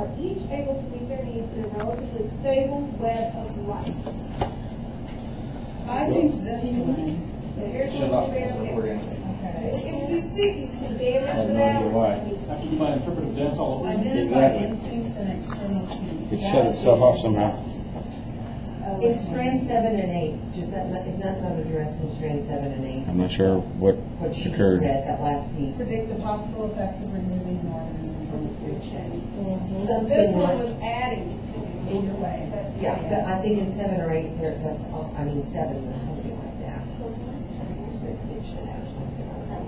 are each able to meet their needs in a relatively stable web of life. I think this one. Here's Shut what up. we're That's going what we're to gonna do. Okay. introduce species to the damage I have the no idea valve. why. Have to do my interpretive dance all over again? Identify Exactly. instincts and external cues. It shut itself off somehow. In strand 7 and 8, is that not addressed in strand 7 and 8? I'm not sure what What she just occurred. read, that last piece. Predict the possible effects of removing an organism from the food chain. This Something one like, was adding to it. Either way. But- yeah, but I think in 7 or 8, that's, I mean 7 or something like that. There's an extension or something like that.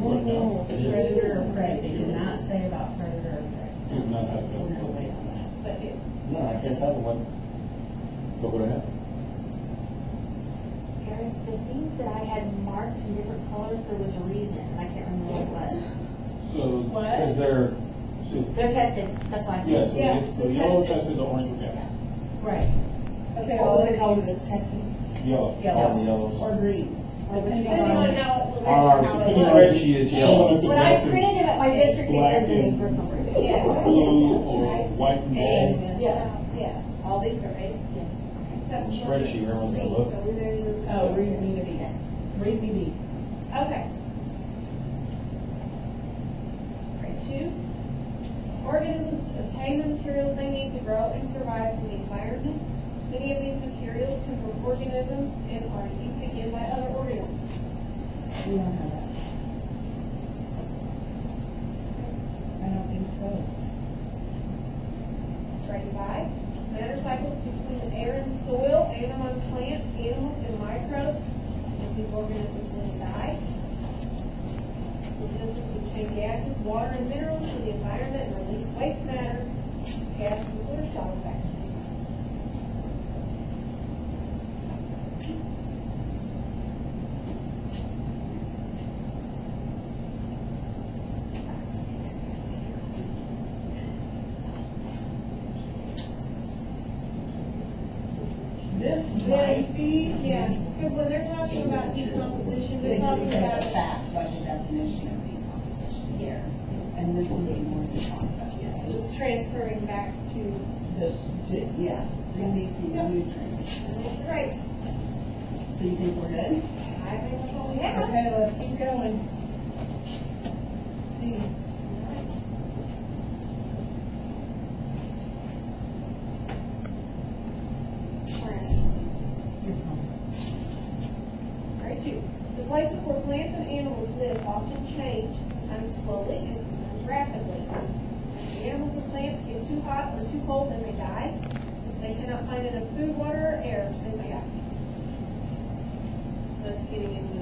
Predator or prey. They did not say about predator or prey. You have not had We're this. gonna wait on that. But it, No, I can't tell what would have happened. Eric, the things that I had marked in different colors, there was a reason, and I can't remember what it was. So, What? is there, so, They're tested, that's why. yes, Yeah, so yellow tested, the orange were gas. Right. Okay, What all was the the color colors. that's tested? Yellow. All the Yellow yellows. or green. Depending depending on on. how it looks. Our how it looks. spreadsheet is yellow. When I printed them at my district, they Black turned them in and for some reason. Yeah. blue or white and gold. Yeah. All these are eight? Yes. Spreadsheet, everyone's gonna look. So we're ready to. Oh, read me to be. Read me be. Okay. Grade 2. Organisms obtain the materials they need to grow and survive from the environment. Many of these materials come from organisms and are used again by other organisms. We don't have that. I don't think so. Grade 5. Matter cycles between the air and soil, and among plants, animals, and microbes. As these organisms then die. The systems obtain gases, water, and minerals from the environment and release waste matter, gases, and water solid back. This might be. Yeah, because when they're talking about decomposition, They they're just talking say about the fact, like the definition of decomposition. here. And this would be more the concept, yes. It's transferring back to, This, yeah, releasing the nutrients. right, So you think we're good? I think that's all we have. Okay, let's keep going. See. Grade 2. The places where plants and animals live often change, sometimes slowly and sometimes rapidly. If the animals and plants get too hot or too cold, they may die. If they cannot find enough food, water, or air, they may die. So that's getting into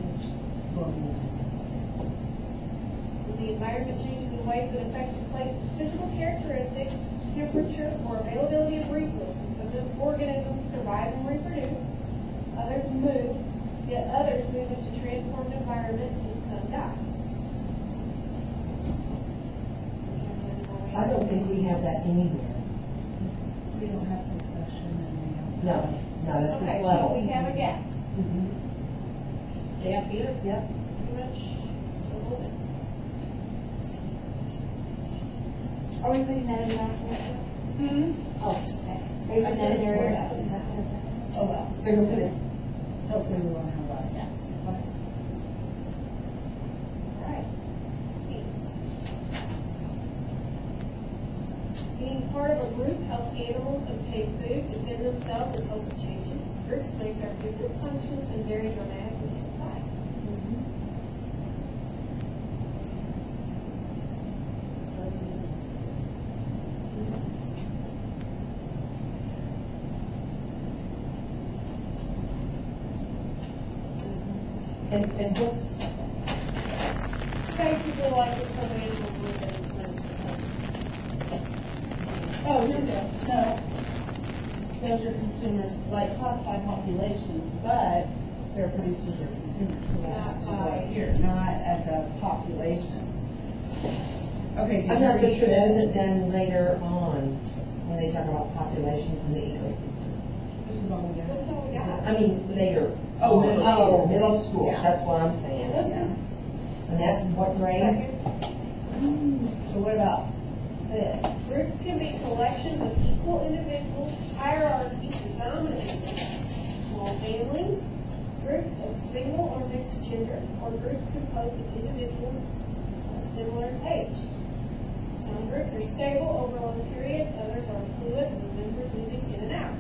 if the environment changes in ways that affects the place's physical characteristics, temperature, or availability of resources. Some organisms survive and reproduce, others move, yet others move into transformed environment, and some die. I don't think we have that anywhere. We don't have succession and we don't. No, not at Okay, this so level. we have a gap. Yeah, here, yep. Pretty much a little bit. Are we putting that in the document? Oh, okay. Are you putting that in your area? Oh, well. They're gonna put it. Hopefully we won't have a lot of gaps. Alright. Being part of a group helps animals obtain food, defend themselves, and cope with changes. Groups may serve different functions and vary dramatically in size. And what's, Basically like it's some animals live in groups. Oh, here we go. No. Those are consumers, like classified populations, but they're producers or consumers, so that has to go right here, not as a population. Okay. I'm not so sure that isn't done later on when they talk about population in the ecosystem. This is all we got. That's all we got. I mean, later. Oh, middle school. Middle school, Yeah. that's what I'm saying. This is And that's what grade? second So what about this? Groups can be collections of equal individuals, hierarchies, or dominant small families, groups of single or mixed gender, or groups composed of individuals of similar age. Some groups are stable over long periods, others are fluid, with members moving in and out.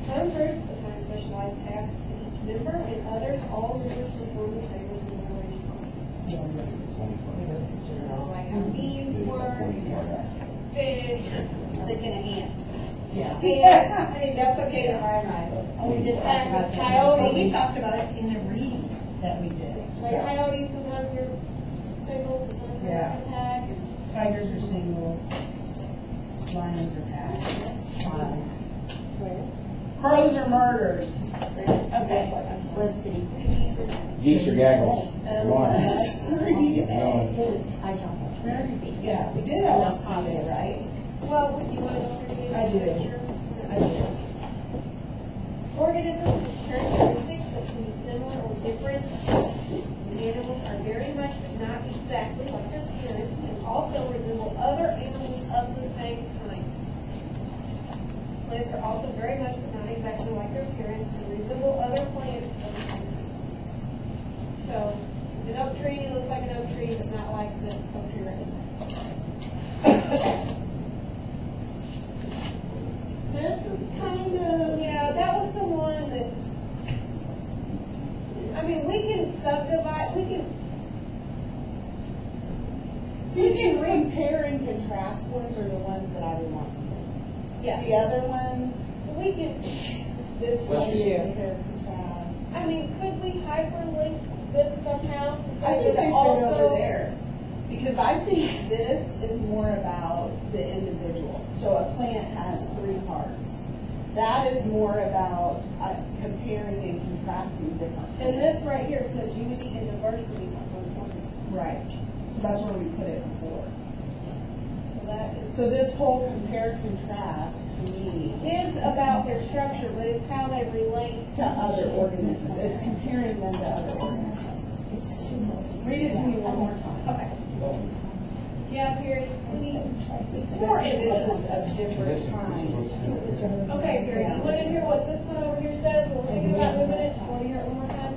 Some groups assign specialized tasks to each member, and others, all members perform the same or similar range of functions. Like how bees work, fish, Sticking a hand. Yeah. Yeah. Hey, that's okay to ride. Oh, we did talk about that. Coyote. But we talked about it in the reading that we did. like coyotes sometimes are single, sometimes they're Yeah. in a pack. Tigers are single, lions are packs, lions. Crows are murders. Okay. Web City. Geese or gaggles. Lions. No. I don't know. Yeah, we did have one today, right? Well, you want to go through the I do. picture? I did. Organisms with characteristics that can be similar or different. Animals are very much but not exactly like their parents and also resemble other animals of the same kind. Plants are also very much but not exactly like their parents and resemble other plants of the same kind. So, an oak tree looks like an oak tree but not like the oak tree right beside it. This is kind of. Yeah, that was the one that, I mean, we can subdivide, we can, See, these compare and contrast ones are the ones that I would want to do. yeah, The other ones, we can, this one, Let's do. compare and contrast. I mean, could we hyperlink this somehow? To I say think that they it fit also, over there. Because I think this is more about the individual. So a plant has 3 parts. That is more about comparing and contrasting different plants. And this right here says unity and diversity of one formula. Right. So that's where we put it before. So that is, So this whole compare contrast to me is about their structure, but it's how they relate. to other organisms. It's comparing them to other organisms. It's too much. Read it to me one more time. Okay. Yeah, Perry, we, More this is of different kinds. okay, Perry, you want to hear what this one over here says? We're thinking about moving it. Want to hear it one more time?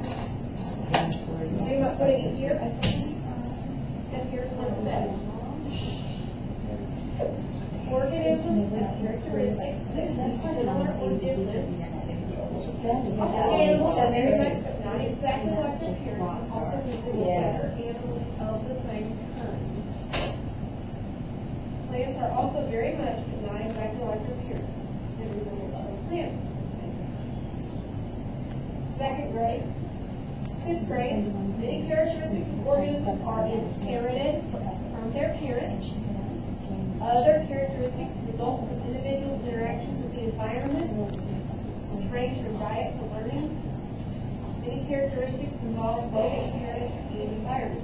Think about putting it here. And here's what it says. Organisms have characteristics that can be similar or different. Animals are very much, but not exactly like their parents, also resemble other animals of the same kind. Plants are also very much, but not exactly like their parents, and resemble other plants of the same kind. Second grade. Fifth grade, many characteristics of organisms are inherited from their parents. Other characteristics result from individuals' interactions with the environment, trained from diet to learning. Many characteristics involve both parents and environment.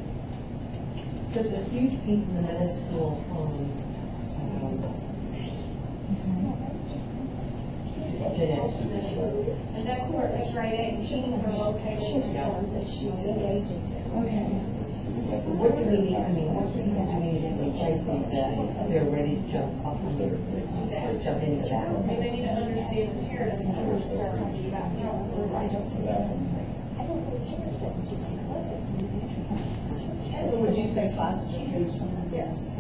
There's a huge piece in the middle school on, And that's where at grade 8, genes are located. Okay. what do we need, I mean, what do we need in place of that? They're ready to jump up on their, jump into that. I mean, they need to understand inheritance before we start talking about So would you say classification? Yes.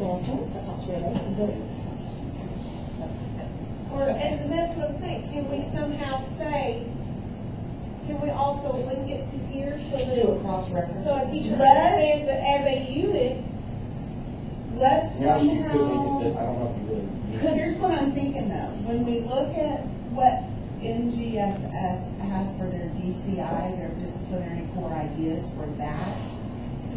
Or, and that's what I'm saying, can we somehow say, can we also link it to here so that, Do a cross-reference. so a teacher Let's- understands that as a unit, Let's Yeah, you could somehow. make it, I don't know if you really need. Here's what I'm thinking though, when we look at what NGSS has for their DCI, their disciplinary core ideas for that,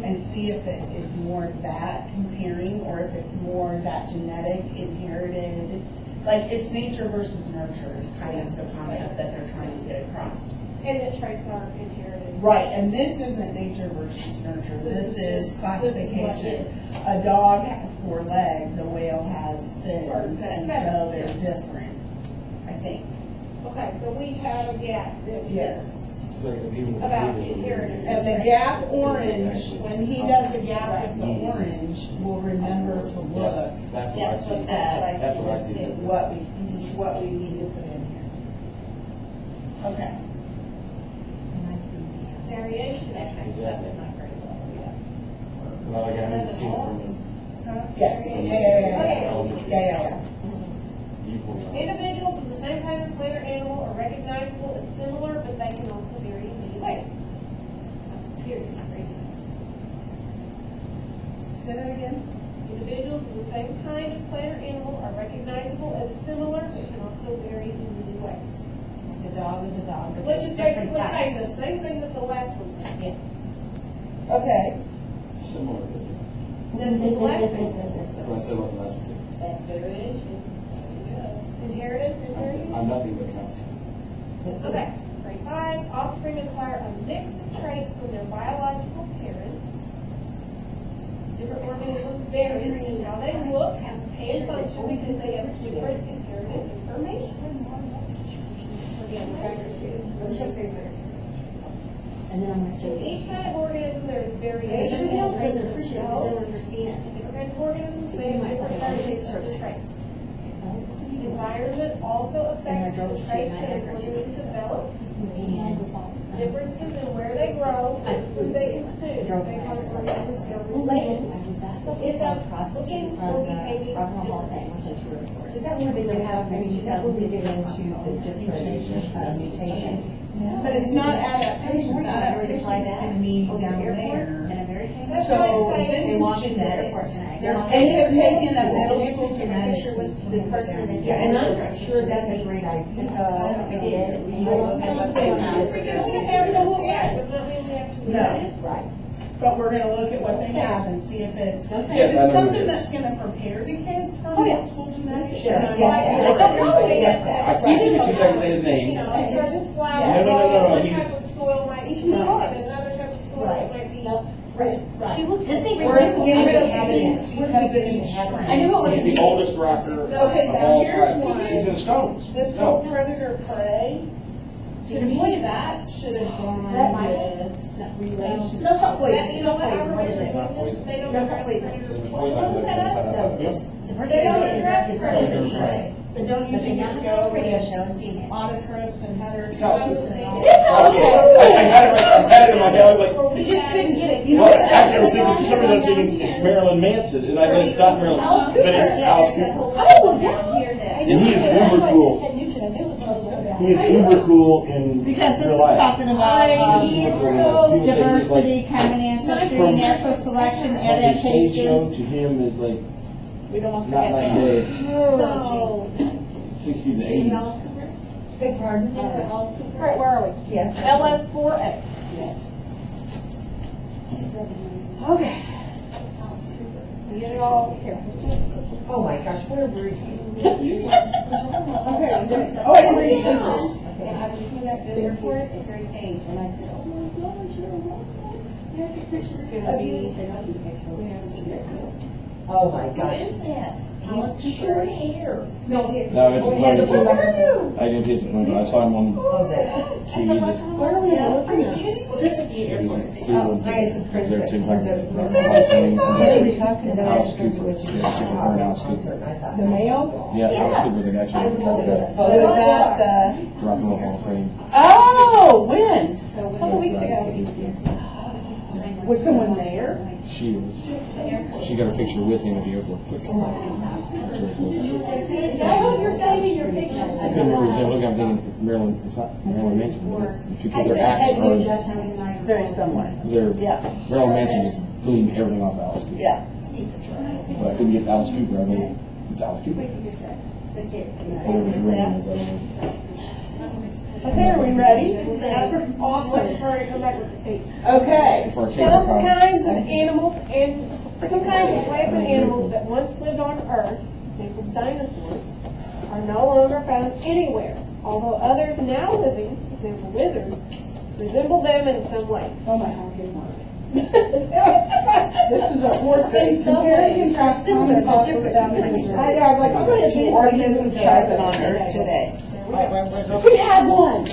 and see if it is more that comparing, or if it's more that genetic inherited, like it's nature versus nurture is kind of the concept that they're trying to get across. and that traits are inherited. Right, and this isn't nature versus nurture, this is what classification. it is. A dog has 4 legs, a whale has fins, and so Okay. they're different, I think. Okay, so we have a gap. There. Yes. about inheritance. And the gap orange, when he does the gap with the orange, we'll remember to look That's That's what I what, see. that's what I That's what I see. figured too. what we need to put in here. Okay. Variation. That kind of stuff is not very well, yeah. Well, like I haven't seen it from Yeah. viewpoint. Individuals of the same kind of plant or animal are recognizable as similar, but they can also vary in many ways. Period. Say that again? Individuals of the same kind of plant or animal are recognizable as similar, but can also vary in many ways. The dog is a dog. but Which there's is different basically saying types. the same thing that the last one said. Yeah. Okay. Similar. That's what the last thing said. That's what I said about the last one. That's variation. There you go. Inheritance, I'm inheritance. nothing but counts. Okay, grade 5, offspring acquire a mix of traits from their biological parents. Different organisms vary in how they look and function because they have different inherited information. So again, factor 2. And then I'm gonna In say. each kind of organism, there is variation. Everybody else doesn't in appreciate it, cells. they don't understand. In different kinds of organisms, they have different characteristics of traits. Environment also affects the traits that an organism develops. Differences in where they grow and who they consume. They cause organisms to be related. It's a looking for behaving differently. Is that where they would have, I mean, is that where we get into the different mutation? But it's not adaptation. Adaptation is going to be down there. And a very That's So what I'm this saying. is genetics. They have taken a middle school genetics and this person is. Yeah, and I'm sure that's a great idea. We did. We look at what they Just because we have to look at it, does not mean we have to. No. Right. But we're gonna look at what they have and see if it, Yes, if I know it's what it something is. that's gonna prepare the kids for Oh, yeah. middle school genetics. Sure, then I'm yeah, like, yeah. "Oh, I Probably get that. I give you 2 seconds to say his name. You know, a certain flower, Yeah. No, one he's- type of soil might be good, and another type of soil might be. Right. Just think We're interested because it needs strength. I knew it was. He's the oldest rocker Okay, of now all here's time. one. He's in Stones. This No. whole predator prey, to me, that should have gone with relationship. No, it's not poison. That, you know, what, our What is religious it? not poison. movements, they don't That's not address poison. predators. There's a Well, poison look that at us, goes though. out. The person They don't that address is predators. Right. But don't you think it would go with autotroph and heterotrophs and all? I had it in my head, I was like, We just couldn't get it. well, actually, I was thinking, for some reason, I was thinking it's Marilyn Manson, and I know it's not Marilyn, but it's Alice Cooper. Oh, yeah. And he is uber cool. He is uber cool in Because this real is life. talking about He's so diversity, common ancestry, From- natural selection, Like his stage show adaptation. to him is like, We don't want to not forget like that. the So, 60s and 80s. Beg pardon? all right, where are we? Yes. LS4A. Yes. Okay. We get it all here. Oh my gosh, where were you? Okay, I'm good. Oh, I didn't read scissors. And I was coming back to the airport at Gary Page, and I said, oh my gosh, you're wrong. Here's your picture of you. Oh my What gosh. is that? Short hair. No, he has. No, it's a Has a ponytail. ponytail. I didn't taste it, I saw him on Oh, that's. TV, just, Where are we looking Are you at? kidding? Well, this is the he was airport. in Cleveland, I had some was there at the same time as friends Rock Thing, What are we talking about? Alice Cooper, yeah, Super Bird, Alice Cooper. The male? Yeah, Alice Cooper, the guy I who remember that. Oh, was that the? Rock and Roll Hall of Fame. Oh, when? A couple weeks ago. Was someone there? She was. She got a picture with him at the airport. I hope you're saving your pictures. I couldn't remember his name. Look, I'm thinking Marilyn. It's not Marilyn Manson. But it's, because their acts are, Very similar. they're Yeah. Marilyn Manson is doing everything off Alice Cooper. Yeah. But I couldn't get Alice Cooper. I mean, it's Alice Cooper. Okay, are we ready? Awesome. Hurry, come back with the tape. Okay. For our Some taper conference. kinds of animals and some kinds of plants and animals that once lived on Earth, example dinosaurs, are no longer found anywhere. Although others now living, example lizards, resemble them in some ways. Oh my God, good mark. This is a fourth thing. Compare and contrast common fossils found in the I know, I'm like, I'm going to do organisms present on Earth today. There we go. We had one.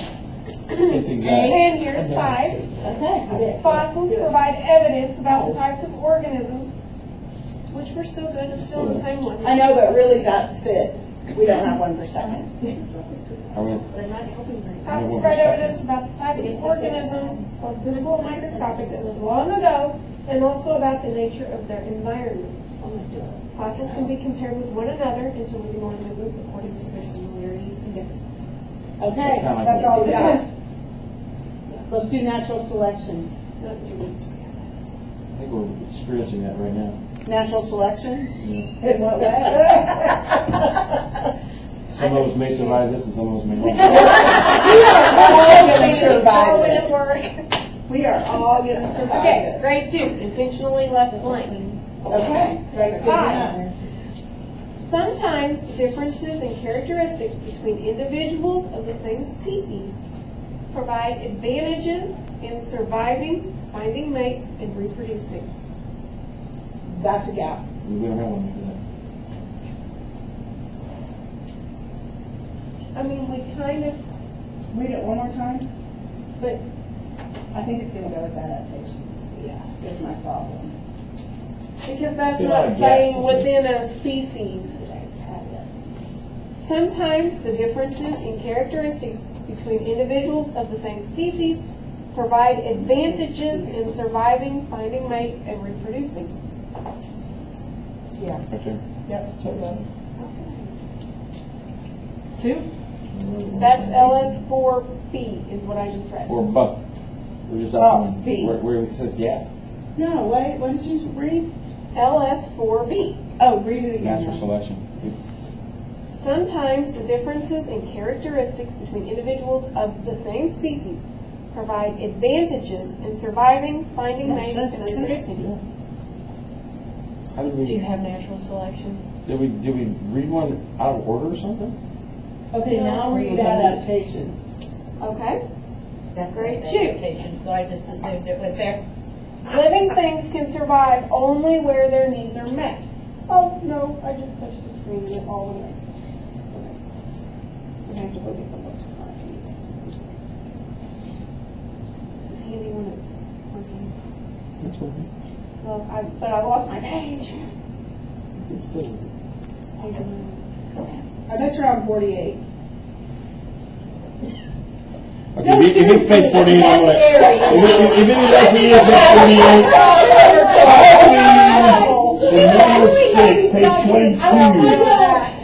It's exact. And here's 5. Okay. Fossils provide evidence about the types of organisms, which we're still good, it's still the same one. I know, but really that's fit. We don't have one for second. Are we? Fossils provide evidence about the types of organisms, both visible and microscopic, that lived long ago, and also about the nature of their environments. Fossils can be compared with one another into living organisms according to their similarities and differences. Okay, It's kinda like that's all we got. that. Let's do natural selection. I think we're experiencing that right now. Natural selection? Yeah. In what way? Some of us may survive this and some of us may not. We are all gonna survive Always this. work. We are all gonna survive Okay, this. grade 2, intentionally left blank. Okay, that's good to know. Sometimes differences in characteristics between individuals of the same species provide advantages in surviving, finding mates, and reproducing. That's a gap. We don't have one for I mean, we kind of, Read it one more time. but I think it's gonna go with adaptations. yeah, Is my problem. because that's See a lot not of saying gaps. within a species. Sometimes the differences in characteristics between individuals of the same species provide advantages in surviving, finding mates, and reproducing. Yeah. that. Okay. Yep, so it does. 2? That's LS4B is what I just read. Or buck. We're just Oh, up one. B. Where it says gap. No, wait, what did you read? LS4B. Oh, read it again. Natural selection. Sometimes the differences in characteristics between individuals of the same species provide advantages in surviving, finding mates, and reproducing. How did Do you we, have natural selection? did we read one out of order or something? Okay, now read adaptation. Okay. That's Grade an 2. adaptation, so I just assumed it was there. Living things can survive only where their needs are met. Oh, no, I just touched the screen and it all went away. I have to go get the book to find it. This is handy when it's working. That's working. Well, but I lost my page. It's still working. Page 9. I bet you're on 48. Okay, No, if it's seriously, page 48, I'm like, that's scary. if it is actually page 48, the number 6, page 22.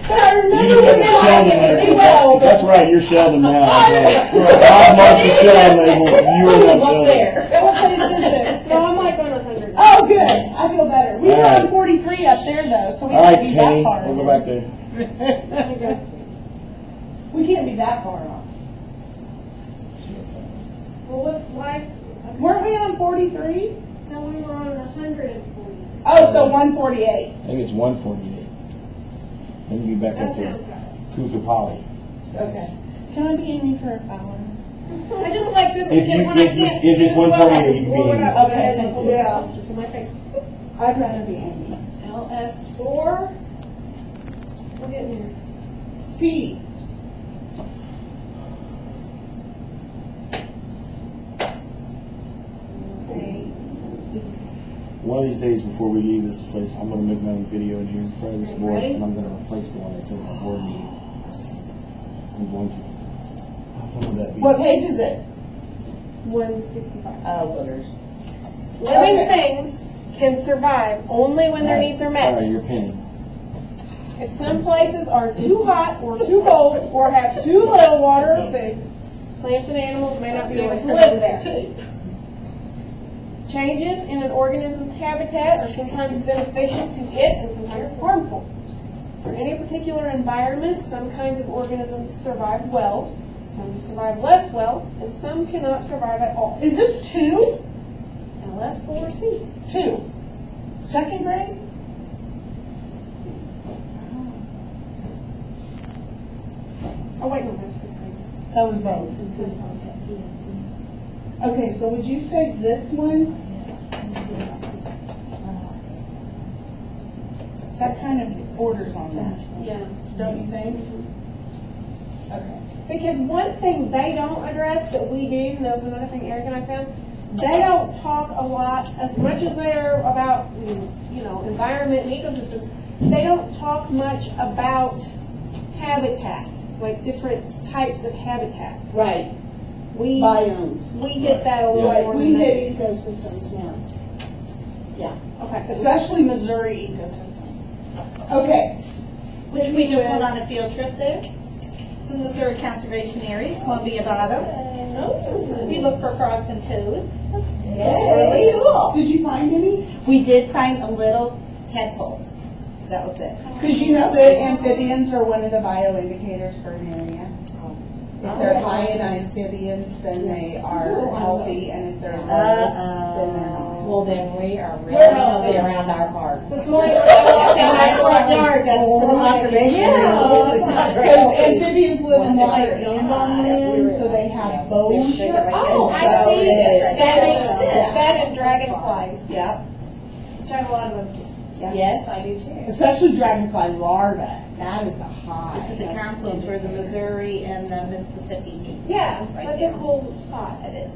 But I You remember just got when the I Sheldon did it label. pretty well. That's right, you're Sheldon now. I've lost the Sheldon label. You are not Sheldon. What page is it? No, I'm like on 100. Oh, good. I feel better. We All were right. on 43 up there though, so we All can't right, be Kenny, that far. we'll go back there. Let me go see. We can't be that far off. Well, what's life? Weren't we on 43? No, we were on 140. Oh, so 148. Maybe it's 148. Then you be back That up sounds to right. Cougar Polly. Okay. Can I be Amy for an hour? I just like this If because you- when I if you- can't if it's see it well, 148, you can be blow it Amy. up with Okay, it and hold it yeah. closer to my face. I'd rather be Amy. LS4. We're getting there. C. One of these days before we leave this place, I'm going to make my own video in here in front of this board, Ready? and I'm going to replace the one I took at my board meeting. I'm going to. How fun would that be? What page is it? 165. Oh, boogers. Living Okay. things can survive only when their needs are met. Sorry, you're pinning. If some places are too hot or too cold or have too little water or food, plants and animals may not be able to live there. Changes in an organism's habitat are sometimes beneficial to it and sometimes harmful. For any particular environment, some kinds of organisms survive well, some survive less well, and some cannot survive at all. Is this 2? LS4C. 2. Second grade? Oh, wait, no, that's fifth grade. That was both. That's fine. Okay, so would you say this one? That kind of orders on that, Yeah. don't you think? Okay. Because one thing they don't address that we do, and that was another thing Eric and I found, they don't talk a lot, as much as they're about, environment and ecosystems, they don't talk much about habitat, like different types of habitats. Right. We Biomes. hit that a little Right, more we than they hit ecosystems now. Yeah, Okay. especially Missouri ecosystems. Okay. Which we just went on a field trip there. It's in the Missouri Conservation Area, Columbia Bottom. We looked for frogs and toads. That's really cool. Did you find any? We did find a little tadpole. That was it. Because you know that amphibians are one of the bioindicators for an area. If they're high in amphibians, then they are healthy, and if they're low, then they're not. Well, then we are really We're healthy healthy. around our parks. This morning, In my front yard, that's for the conservation. Because amphibians live in water and on land, so they have bones. oh, I So see. it- That makes sense. Yeah. That and dragonflies, Yep, which I have a lot of those. Yes, I do too. especially dragonfly larvae. That is a high. It's at the confluence where the Missouri and the Mississippi meet. Yeah, Right that's there. a cool spot. It is.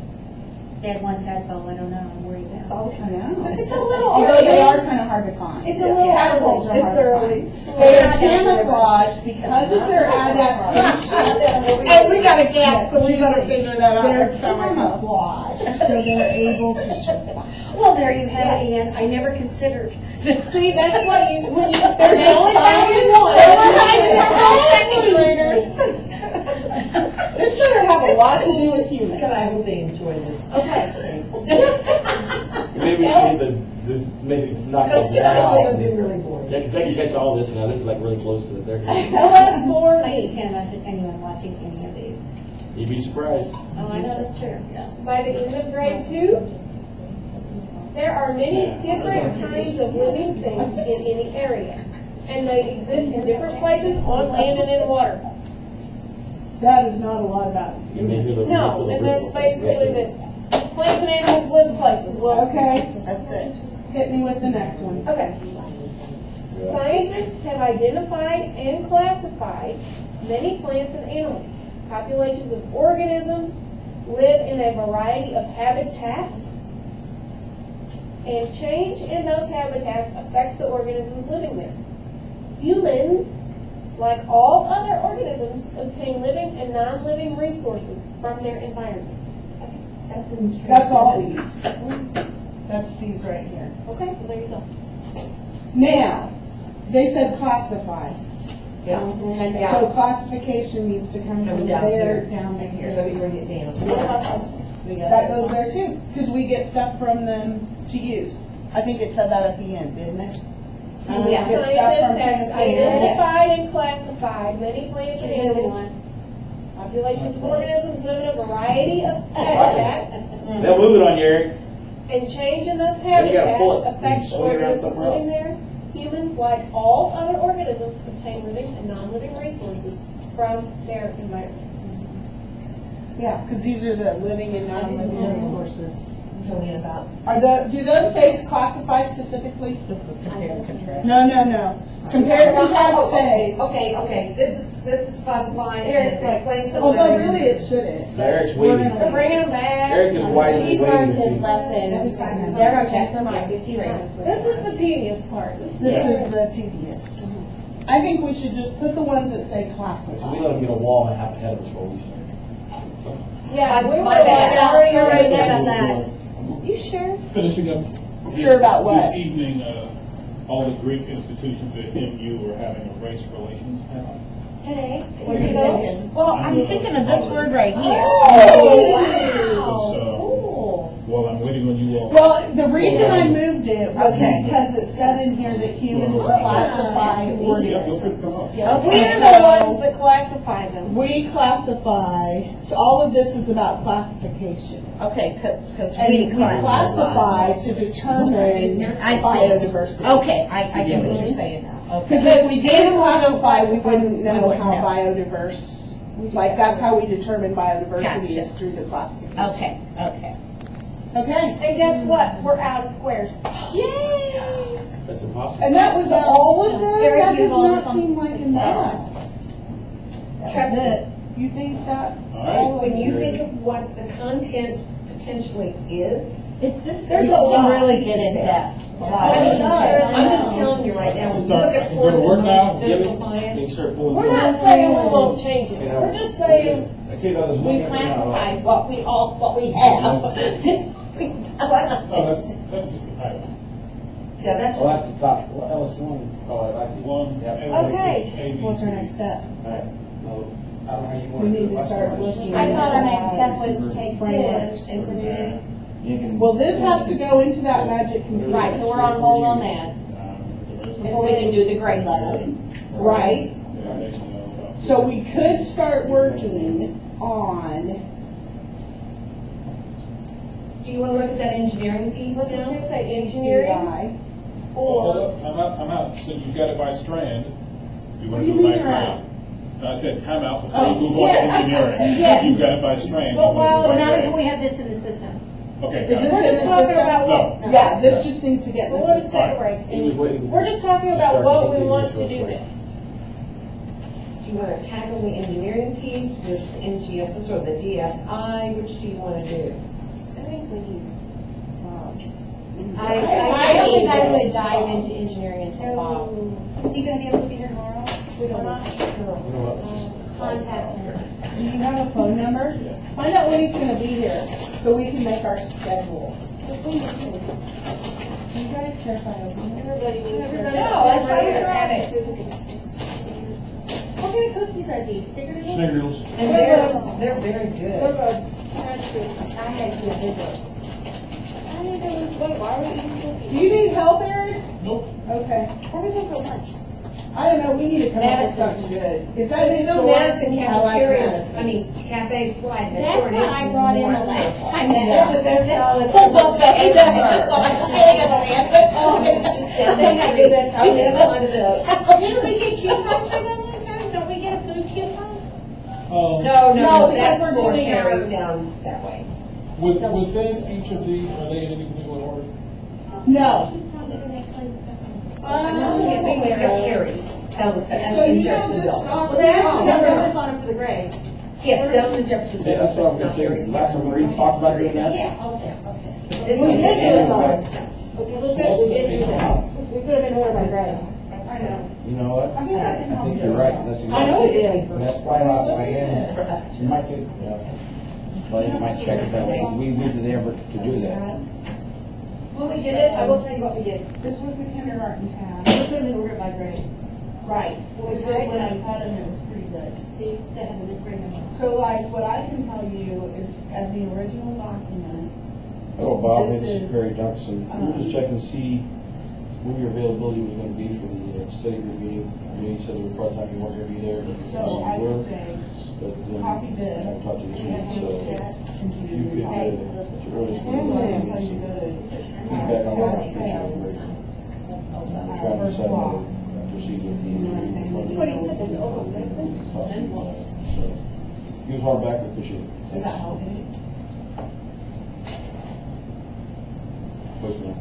They had one tadpole, I don't know, I'm worried I about. know. It's a little Although they are early. kind of hard to find. It's a little Tadpoles early. are hard It's to early. find. They are camouflaged because of their adaptation. And we got a gap, so we gotta figure that out. They're camouflaged, so they're able to survive. Well, there you have it, Ann. I never considered. See, that's what you, when you, there's only time you This better have a lot to do with humans. But I hope they enjoy this. Okay. Maybe we should maybe knock Because this it would down. be really boring. Yeah, because they can catch all this now. This is like really close to it. They're, What's more I just me, can't imagine anyone watching any of these. you'd be surprised. Oh, I know, that's true. by the end of grade 2, there are many different kinds of living things in any area. And they exist in different places on land and in water. That is not a lot about You may hear the No, and that's basically that plants and animals live places. Well, Okay, That's it. hit me with the next one. okay. Scientists have identified and classified many plants and animals. Populations of organisms live in a variety of habitats, and change in those habitats affects the organisms living there. Humans, like all other organisms, obtain living and non-living resources from their environment. That's all these. That's these right here. Okay, well, there you go. Now, they said classify. Yeah. So classification needs to come Come from down there here. down to Let me here. bring it down. What about this? We got That it. goes there too, because we get stuff from them to use. I think it said that at the end, didn't it? Yeah. Get stuff from Scientists plants have and animals. identified and classified many plants and animals. Populations of organisms live in a variety of habitats, They'll move it on you, Eric. and change in those Then you gotta pull habitats it. affects You swing it around organisms somewhere living there. Humans, like all other organisms, obtain living and non-living resources from their environment. Yeah, because these are the living and non-living resources. Talking about, Do those states classify specifically? this is compare and contrast. No. Compare and contrast states. Okay, this is classifying and Eric's it's like- explains the Although living. really it shouldn't. Eric's We're waiting. gonna- So bring them back. Eric is wisely He's waiting. learned to his see. lessons. They're gonna check for mine. This is the tedious part. This is the tedious. I think we should just put the ones that say So we classify. let them get a wall and half ahead of us while we start. Yeah, we were My bad. already You're right, there. that's that. You sure? Finishing up. Sure about what? This evening, all the Greek institutions at MU are having a race relations panel. Today? What are you thinking? Well, I'm thinking of this word right here. Oh, So, well, I'm waiting on you all. Well, the reason I moved it was Okay. because it said in here that humans classify Yeah, feel organisms. free to come up. We're the ones that classify them. We classify, so all of this is about classification. Okay, because And we we classify to determine I see. biodiversity. Okay, I get what you're saying now. Okay. Because if we didn't classify, we wouldn't know how biodiverse, like, that's how we determine biodiversity is Gotcha. through the classification. Okay. Okay, And guess what? We're out of squares. That's impossible. and that was all of them? Eric, That you does have all not this on- seem like enough. That's it. You think that's All right. all? When you think of what the content potentially is, There's There's a a lot. really get in depth. I mean, I'm just telling you right now, when you look at Go to forced work now. emotional physical science, We're not saying we won't change it, we're just saying We classified what we have. Oh, that's just the title. yeah, that's Well, that's the top, well, LS1. Oh, that's the One. Yep. Okay. What's our next step? Alright, no, I don't know how you We want to need do it. to start looking. I thought our next step was to take this and put it in. You can- Well, this has to go into that magic computer. Right, so we're on hold on that, before we can do the grade level. Right? Yeah, they know about- So we could start working on, Do you want to look at that engineering piece Let's now? just say engineering CI. Hold or, up, time out. So you've got it by strand. You want What do to you do it by mean you're out? grade. No, I said time out before Oh, you move on to yes. engineering. Yes. You've got it by strand. But you wanna do while- it by Not grade. until we have this in the system. Okay, Is got this it. we're in just the talking system? about what, No. Yeah, this just needs to get in Well, the what is system. separate? He was waiting. We're just talking to about start what because we he want was to do real quick. next. Do you want to tackle the engineering piece with NGSS or the DSI? Which do you want to do? I think we need. I don't think I would dive into engineering until Bob. Is he gonna be able to be here tomorrow? We don't know. You know what, just- Contact him. Do you have a phone number? Find out when he's gonna be here, so we can make our schedule. You guys care if I open it? Everybody needs. their- No, that's why you're Everybody on has it. physical assistance. What kind of cookies are these? Snickerdoodle? Snickerdoodles. And they're very They're good. good. That's good. I had to do a visit. I need to lose weight, why are we eating cookies? Do you need help, Eric? Nope. Okay. What is it for lunch? I don't know, we need to come up with something good. Is that There's his no store? Madison I like cafeterias, Madison. I mean, cafe flight. That's what I brought in the last time. Yeah. The best salad. The buffet They have the best, I mean, that's one of the. Didn't we get coupons for that last time? Don't we get a food coupon? No, No, because that's we're for doing Harry's ours. down that way. Within each of these, are they in any particular order? No. Yeah, we have Harry's down So in you don't just Jeffersonville. stop. Well, they actually have numbers on them for the grade. Yes, down in See, Jeffersonville. that's what I'm It's not saying, Harry's. last time we talked about doing that. Yeah, okay. This We is- did do it on. So Okay, what's we the did do base that. amount? We could have been ordered by grade. I know. You know what? I think I can help think you. you're right, that's I know exactly. we did. And that's why I am, you might say, yeah, well, you might check it that way, we did the effort to do that. When we did it, I will tell you what we did. This was the kindergarten tab. We could have been ordered by grade. Right. Because when I had them, it was pretty good. See, they have a good grade number. So like, what I can tell you is, at the original document, Hello, Bob, This it's is, Barry Dunkson. We were just checking to see when your availability was gonna be for the study review. I know you said there was part time you weren't gonna be there. so I would say, But, copy this. I talked to this and week, so check into if you could, your- at your earliest So I can tell you convenience, go to feedback on that, would be great. Trying to decide how to proceed with the. That's what he said, So, he was hard back, we appreciate it. Does that help you? Voicemail.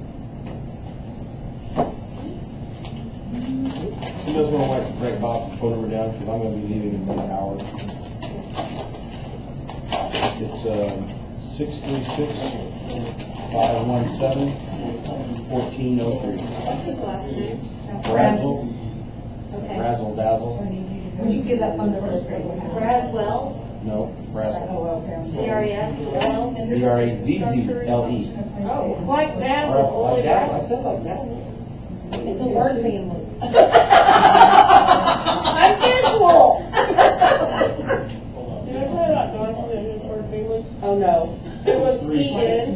Who doesn't want to write Bob's phone number down, because I'm gonna be leaving in about an hour. It's, 636-517-1403. What's his last name? Razzle, Okay. razzle dazzle, Would you give that phone number? Braswell, no, razzle. Oh, okay. B-R-E-S-L. B-R-A-Z-Z-L-E. Oh, like Basil, Like only that, I Basil. said like dazzle. It's a word family. I'm visual. Did I tell you about Johnson and his word family? Oh, no. It was Three, E-N.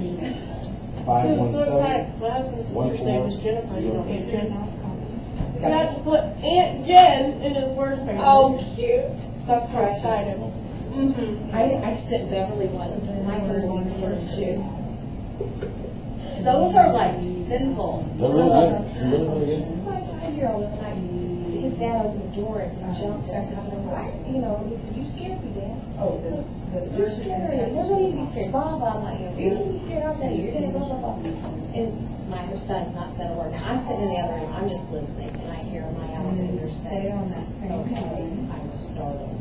It was so excited, my husband's sister's name was Jennifer, you know, Aunt Jen. You have to put Aunt Jen in his word family. Oh, cute. That's so excited. Mm-hmm. I sent Beverly one, my son's going to too. Those are like sinful. They're really good, they're really, really good. My 5-year-old, his dad opened the door and jumped and I said, why, you know, he said, you scared me, Dad. Oh, this, You're scared. There's no need to be scared. Blah, blah, blah. You need to be scared. I'll tell you. You're going to blah, blah, blah. And my son's not said a word. Now, I'm sitting in the other room. I'm just listening, and I hear my Alexander say, stay on that same okay. line. I was startled.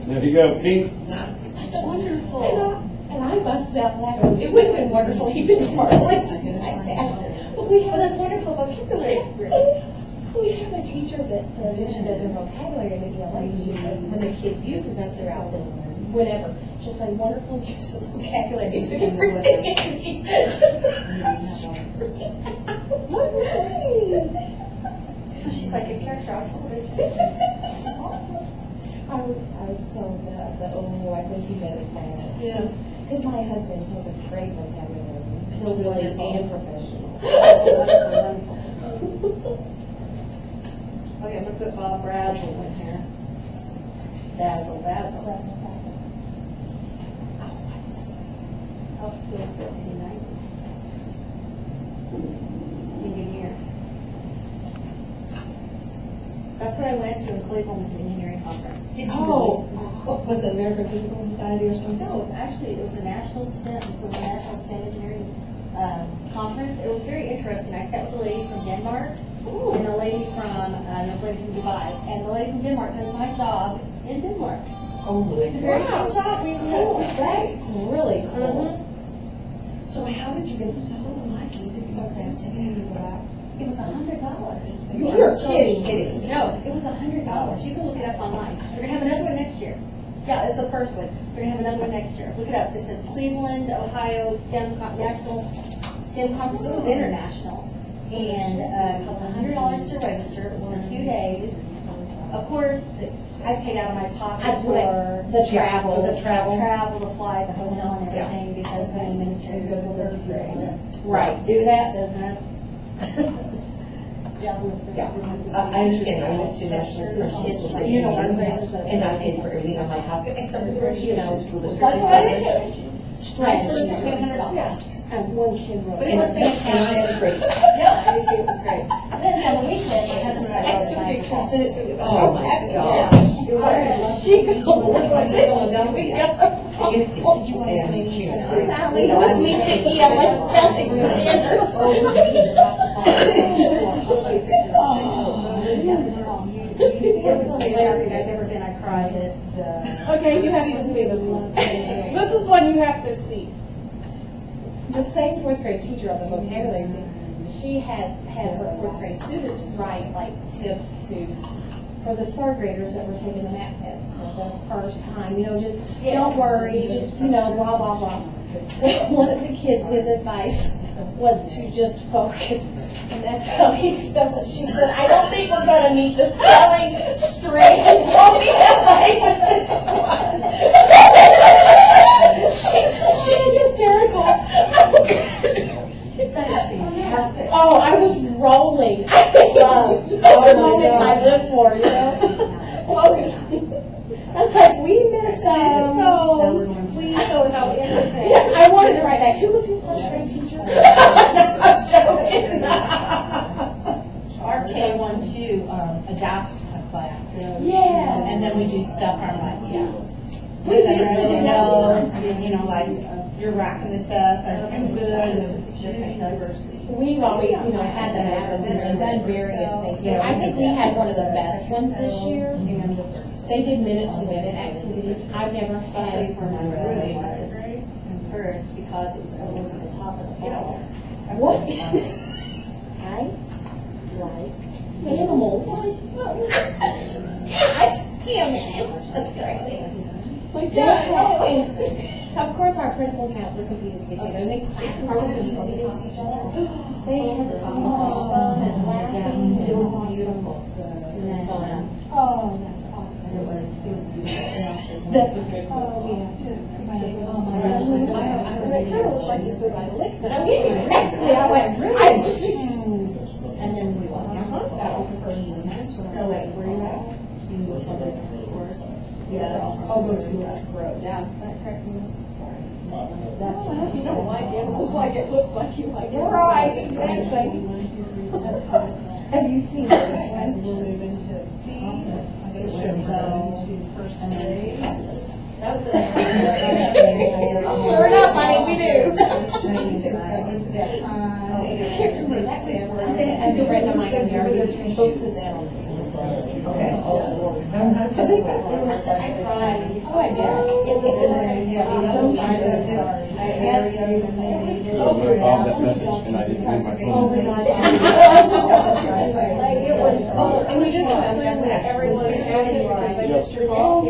There you go, Pete. That's wonderful. And I busted out laughing. It would have been wonderful if he'd been smartly like that. But we have this wonderful vocabulary experience. We have a teacher that says when she does her vocabulary in the ELA, she says when the kid uses it throughout the whenever, she'll say wonderful use of vocabulary. It's everything. So she's like a character on television. That's awesome. I was telling that, I said, oh, I think he meant it bad. Yeah. Because my husband has a great vocabulary, hillbilly and professional. Okay, I'm gonna put Bob Brazel in here. Basil. Health skills 1390. Engineer. That's what I went to in Cleveland, was the engineering conference. Did you Oh, was it American Physical Society or something? No, it was a national STEM, engineering conference. It was very interesting. I sat with a lady from Denmark and a lady from Dubai. And the lady from Denmark does my job in Denmark. Oh, my The very God. same job we Cool. had. That's really cool. So how did you get so lucky to be sent to Canada? It was $100. You're kidding. No, it was $100. You can look it up online. We're gonna have another one next year. Yeah, it's the first one. We're gonna have another one next year. Look it up. It says Cleveland, Ohio National STEM Conference. It was international, and it cost $100 to register. It was for a few days. Of course, I paid out of my pocket That's for what the travel, the travel, the flight, the hotel, and everything because the administrators will Right. do that business. I understand, I went to National First You know, and I paid for everything on my house, except for the school district. That's what I did too. Strategy. $100. And one kid wrote. But it was great. Yeah, I did too. It was great. And then on the weekend, my husband and I rode a bike across. Oh, my God. It was very She goes, like, Philadelphia. Did you want to choose? Sally, let's meet the ELA Celtics standard. It was amazing. I've never been. I cried at Okay, you have to see this one. This is one you have to see. The same fourth grade teacher on the vocabulary thing, she had her fourth grade students write like tips for the third graders that were taking the math test for the first time. You know, just don't worry, just blah blah blah. One of the kids, his advice was to just focus, and that's how he spelled it. She said, "I don't think we're going to meet the spelling straight until we have She's hysterical. Oh, I was rolling. I was rolling my lip for, you know. I was like, we missed so sweet, so how everything. Yeah, I wanted to write back. Who was his first grade teacher? I'm joking. Our K-1 too adopts a class. Yeah. And then we do stuff our like, yeah. We used to do notes, you know, like you're rocking the test, or I'm good. We've always, had them out and done various things. I think we had one of the best ones this year. They did minute-to-minute activities. I've never had. really was first because it was over the top of the ball. What? I like animals. That's crazy. Like that. Of course, our principal and counselor competed with each other. They classes were competing against each other. They had so much fun and laughing. It was beautiful. It was fun. Oh, that's awesome. It was beautiful. That's a good one. Oh, we have to. Oh my gosh. It kind of looks like it's in my lip, but I'm getting exactly. I went really. And then we walked out. That was the first one. No, wait, where are you at? You were talking about the course. Yeah, I'll go to that road. Yeah, that cracked me up. Sorry. That's Oh, you don't like it. It looks like it looks like you like it. Right, exactly. Have you seen this one? We'll move into C. I think it's into first grade. That was Sure enough, honey, we do. I feel right now my computer is posted that on. Okay. think it was, I cried. Oh, I bet. It was just, Bob that message and I didn't bring my phone. Like, it was, and we just assumed that everyone had it because they missed your call. If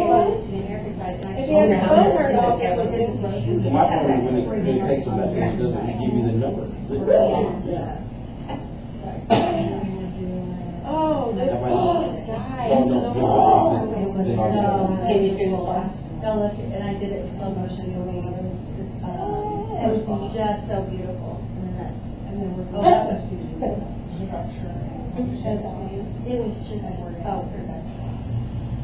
you had his phone turned off, it would have My phone, when it takes a message, it doesn't give you the number. Oh, this Oh, no, then I'll do it. Go look, and I did it in slow motion, so it was just so beautiful. And that was it was just,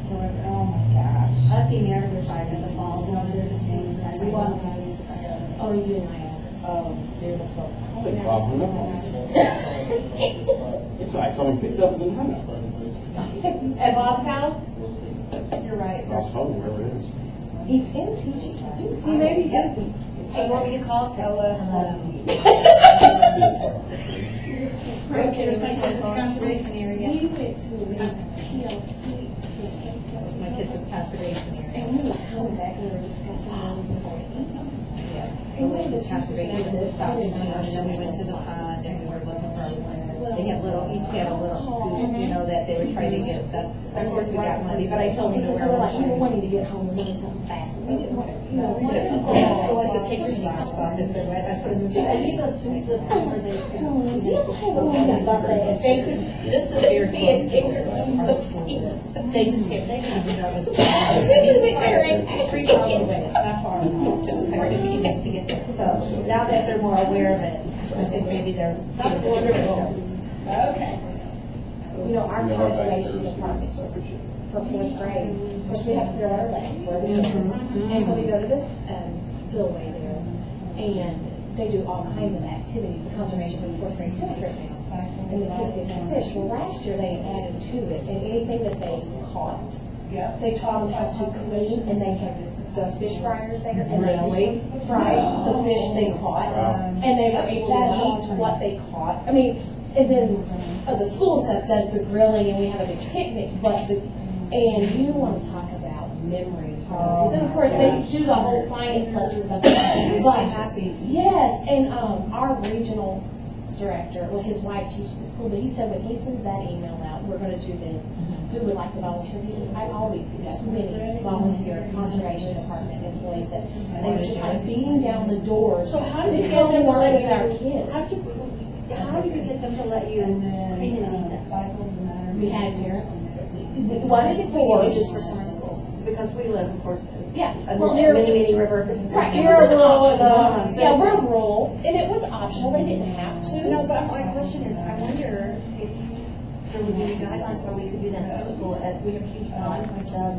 Oh my gosh. I've seen the other side of the falls, and there's a change side. We want to use the side. Oh, you do, Maya. Beautiful. I think Bob hung up on it. It's like someone picked up and then hung up. At Bob's house? You're right. Bob's home, wherever it is. He's in teaching. He may be busy. Hey, you want me to call? Tell us. Conservation area. We went to a PLC, the state PLC. My kids in conservation area. And we were coming back, and we were discussing what we were going to eat. Yeah. We went to conservation, this stopped, and then we went to the pond and we were looking for, they had each had a little scoop, that they were trying to get stuff. Of course, we got money, but I told them Because where we were I like, we were was. wanting to get home and wanted something fast. We didn't want, Like the paper box office, but I said, I think those foods that where they. they could, this is very close to our school. They just kept, they could do that with. 3 miles away, it's not far, just like 15 minutes to get there. So now that they're more aware of it, I think maybe they're. That's wonderful. Okay. Our conservation department for 4th grade, of course, we have to fill our lane where we go. And so we go to this spillway there, and they do all kinds of activities, the conservation for 4th grade field trip. And the kids get to fish. Well, last year they added to it, and anything that they caught, Yeah. they taught them how to clean, and they have the fish fryers there. And Really? they fried the fish they caught, and they were able to eat what they caught. I mean, and then the school and stuff does the grilling, and we have a big picnic, and you want to talk about memories for those kids. And of course, they do the whole science lessons of it. But, yes, and our regional director, well, his wife teaches at school, but he said when he sends that email out, we're going to do this, who would like to volunteer? He says, I always get too many volunteer conservation department employees that they were just like beating down the doors. So how did you to get them to work let with you, our kids? how did you get them to let you clean and eat this? We had parents. It wasn't forced. Just for summer school, because we live, of course, Yeah. a Well, mini river. Right, it was optional. Yeah, we're rural, and it was optional, they didn't have to. No, but my question is, I wonder if there would be any guidelines where we could do that in summer school, we have huge ponds and stuff.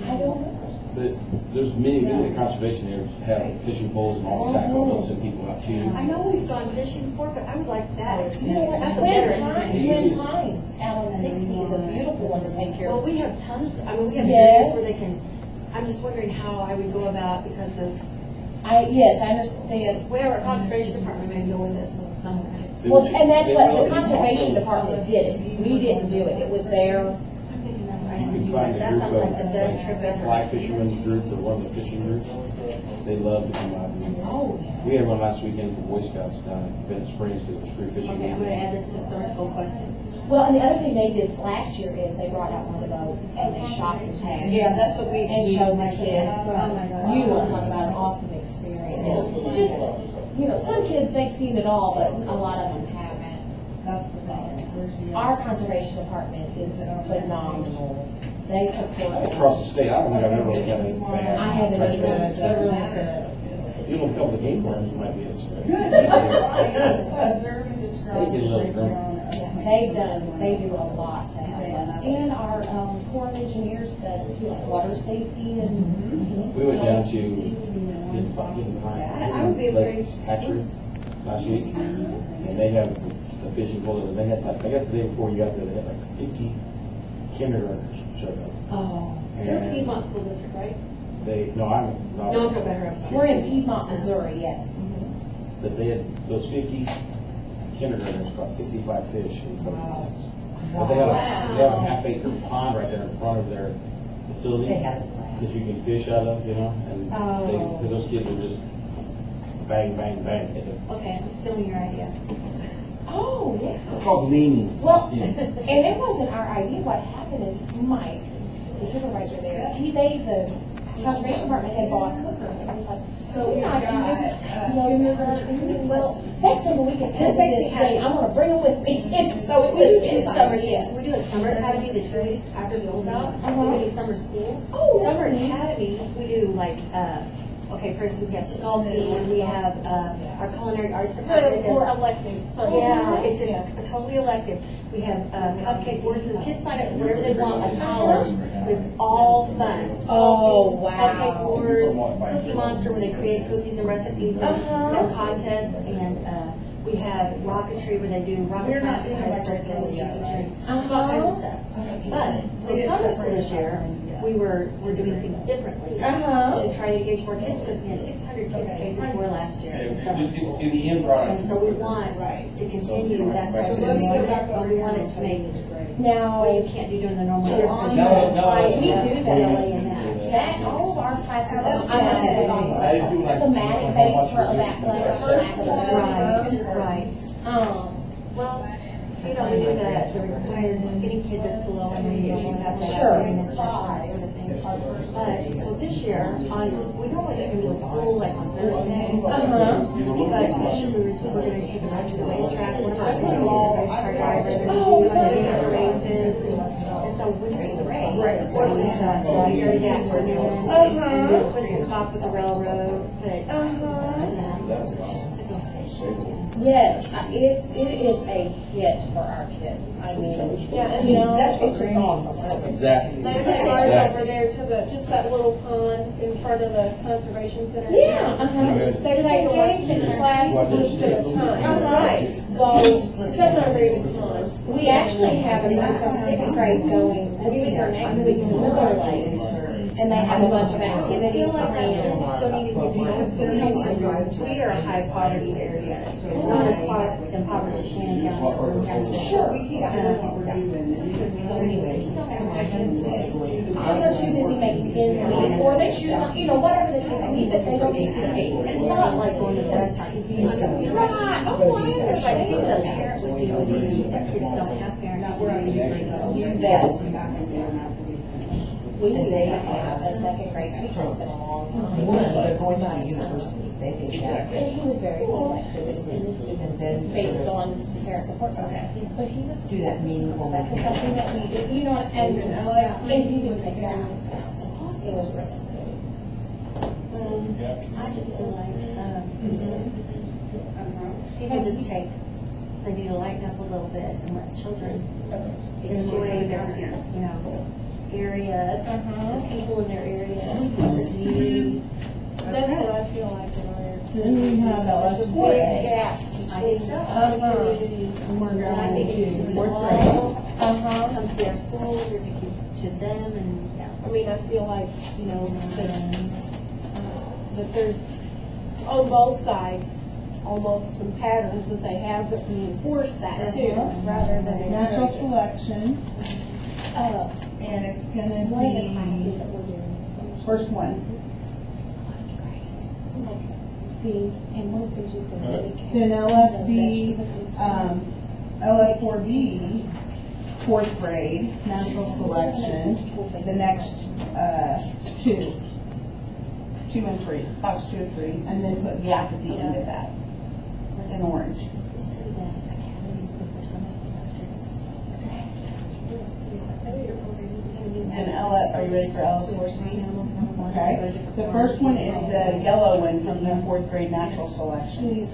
I don't know. But there's many of the conservation areas have fishing poles and all the tackle, they'll send people out too. I know we've gone fishing before, but I would like that. You know what, That's a better Twin Pines out on 60 is a beautiful one to take care Well, of. we have tons, I mean, we have Yes. areas where they can, I'm just wondering how I would go about, because of, Yes, I understand. we have our conservation department maybe go with this somewhere. Well, and that's what the conservation department did it. We didn't do it. It was their, I'm thinking that's right. You can find a That group sounds like the best trip of ever. fly fishermen's group or one of the fishing groups. They love to come out. oh, yeah. We had one last weekend for Boy Scouts down at Bennett Springs because it was free fishing. Okay, I'm gonna add this to summer school questions. Well, and the other thing they did last year is they brought out one of the boats and they shopped and tagged. Yeah, that's what we. And showed the kids. Oh, my God. You will talk about an awesome experience. Just, some kids, they've seen it all, but a lot of them haven't. That's the thing. Our conservation department is phenomenal. They support. Across the state, I don't think I've ever looked at a bad. I haven't either. They're really good. You don't couple the game worms, might be it. Observe and describe. They get a little drunk. They do a lot to help us. And our Corps of Engineers does too, like water safety and. We went down to Hidden Pine, I would be afraid. Hatchery last week, and they have the fishing pole, and they had like, I guess the day before you got there, they had like 50 kindergartners showed up. Oh. They're And Piedmont School District, right? No, I'm not. No, I'm from Better, I'm sorry. We're in Piedmont, Missouri, yes. But they had, those 50 kindergartners caught 65 fish in a couple of minutes. But they have a half acre pond right there in front of their facility They have it. that you can fish out of, you know, and so those kids are just bang, bang, bang. Okay, I'm stealing your idea. Oh, yeah. It's called leaning. Well, and it wasn't our idea. What happened is Mike, the supervisor there, the conservation department had bought cookers. And I was like, So we've got, well, that's something we can add to this thing. I'm gonna bring them with me. And so it was We do summer, yes. so we do a summer academy, the 2 weeks after school's out. Uh-huh. We do summer school. Oh, that's Summer neat. academy, we do like, okay, for instance, we have sculpting, we have, our culinary arts department. For does- elective. Yeah, it's just totally elective. We have cupcake boards, and the kids sign up for whatever they want, like college, but it's all fun. Oh, Sculpting, wow. Cupcake boards, Cookie Monster, where they create cookies and recipes and have contests, and we have rocketry, where they do rocket science with high school chemistry teacher, all kinds of stuff. But, so summer school this year, we're doing things differently to try to engage more kids, because we had 600 kids K-4 last year in summer school. In the end product. And so we want to continue that type of enrollment, but we want it to make Now, what you can't do during the normal year. we do that. in that. That, all of our classes, I'm not the thematic based for that. Right. Well, you know, we do the required, any kid that's below and we usually have to have an instruction, that sort of thing. But, so this year, we normally get into the pool like on Thursday. But this year we're gonna take them out to the racetrack. One of our kids is a race car driver, they're gonna do the races, and so we're doing the race. So we go to that for noon, and we put some stop at the railroad, but, to go fishing. Yes, it is a hit for our kids. I mean, you know, it's just awesome. That's exactly. They take ours over there to just that little pond in front of the conservation center. Yeah, They take a watching class each at a time. Right. Because I'm very big pond. We actually have a group from 6th grade going this week or next week to Miller Lake. And they have a bunch of activities planned. Still need to get to we are a high poverty area, not as impoverished as Shannon County or Boone County. Sure. So anyway, just don't have kids. Because they're too busy making ends meet, or they choose, you know, whatever the case may be, but they don't get the case. It's not like going to the restaurant. Right, oh, I understand. Things a parent would do with you, that kids don't have parents. You bet. We used to have a 2nd grade teacher, it's been a long time. They're going to university, they think that. And he was very selective in the students based on some parent support. But he was. Do that meaningful. That's something that we did, you know, and he would take students out. It was really good. I just feel like, people just they need to lighten up a little bit and let children enjoy their, you know, area, the people in their area, the community. That's what I feel like in our area. Then we have There's a big LS4A. gap I think so. And we're And I think it needs to going be to 4th all, grade. come see our school, we're going to them, and, yeah. I mean, I feel like, you know, that there's, on both sides, almost some patterns that they have that reinforce that too, rather than. Natural selection, And it's gonna one of the be, classes that we're doing this summer. first one, Oh, that's great. Like feeding, and one of the things she's going to do. then LSB, LS4B, 4th grade, natural selection, the next, 2 and 3, class 2 and 3, and then put gap at the end of that, in orange. Let's do that. Academies before summer school And LS, are you ready for LS4C? Okay, the first one is the yellow one from the 4th grade natural selection.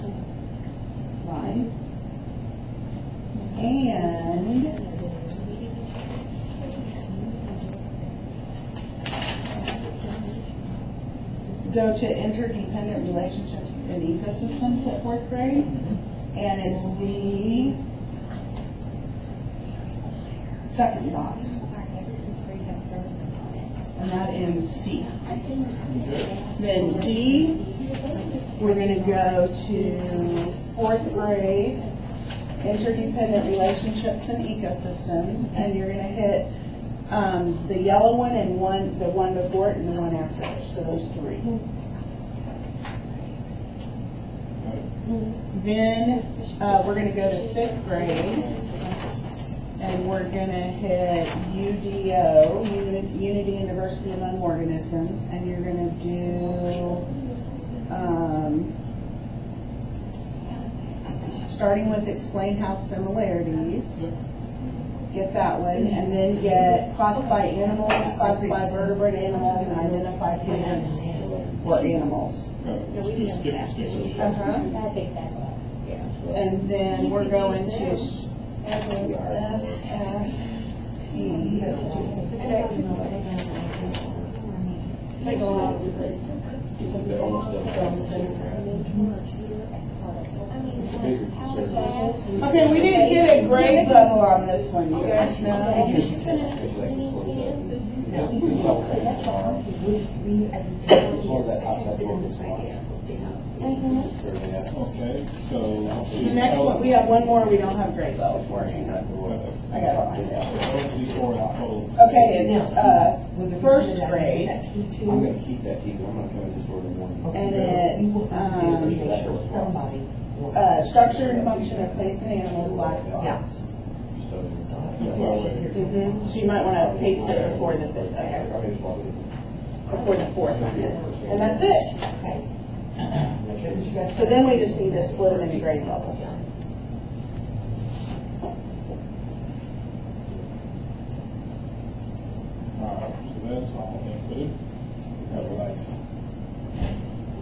Line. And go to interdependent relationships in ecosystems at 4th grade. And it's the second box. And that ends C. Then D, we're going to go to 4th grade, interdependent relationships and ecosystems, and you're going to hit The yellow one and the one before it and the one after it, so those 3. Then, we're gonna go to 5th grade, and we're gonna hit UDO, Unity and Diversity Among Organisms, and you're gonna do, starting with explain house similarities, get that one, and then get classify animals, classify vertebrate animals, and identify plants or animals. Just skip the stickers. I think that's us. Yeah. And then we're going to S, F, E. They go on with this. They're almost done. Okay, we didn't get a grade level on this one, you guys know? As long as that outside work is fine. Okay, so. The next one, we have one more we don't have grade level for, hang on. I got it on my note. Okay, it's, first grade, I'm gonna keep that key, I'm not coming this door in the morning. and it's, Somebody. structure and function of plants and animals, last box. So, So you might wanna paste it before the fifth, before the 4th one. And that's it. Okay. So then we just need to split them into grade levels. Alright, so that's all included. We have life.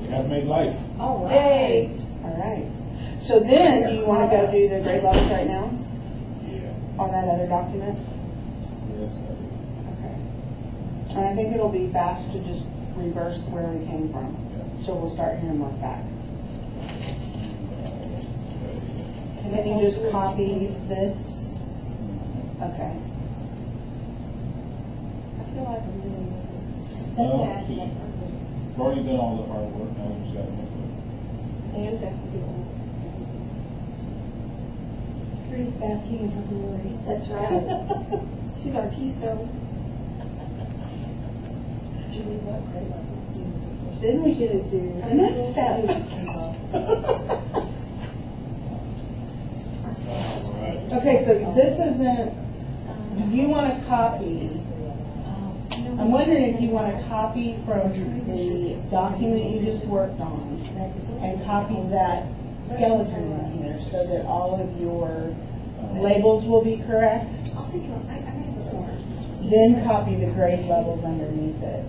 We have made life. All right. All right. So then, do you want to go do the grade levels right now Yeah. on that other document? Yes, Okay. And I think it'll be fast to just reverse where we came from. So we'll start here and work back. And then you just copy this. Okay. I feel like I'm doing That's Well, what I think. We've already done all the hard work, now we just gotta make it. and has to do it. Curtis basking in her glory. That's right. She's our keystone. Julie, what grade level? Then we get to do the next step. Alright. Okay, so this isn't, do you want to copy? I'm wondering if you want to copy from the document you just worked on and copy that skeleton in here so that all of your labels will be correct. I'll see you, I have the form. Then copy the grade levels underneath it.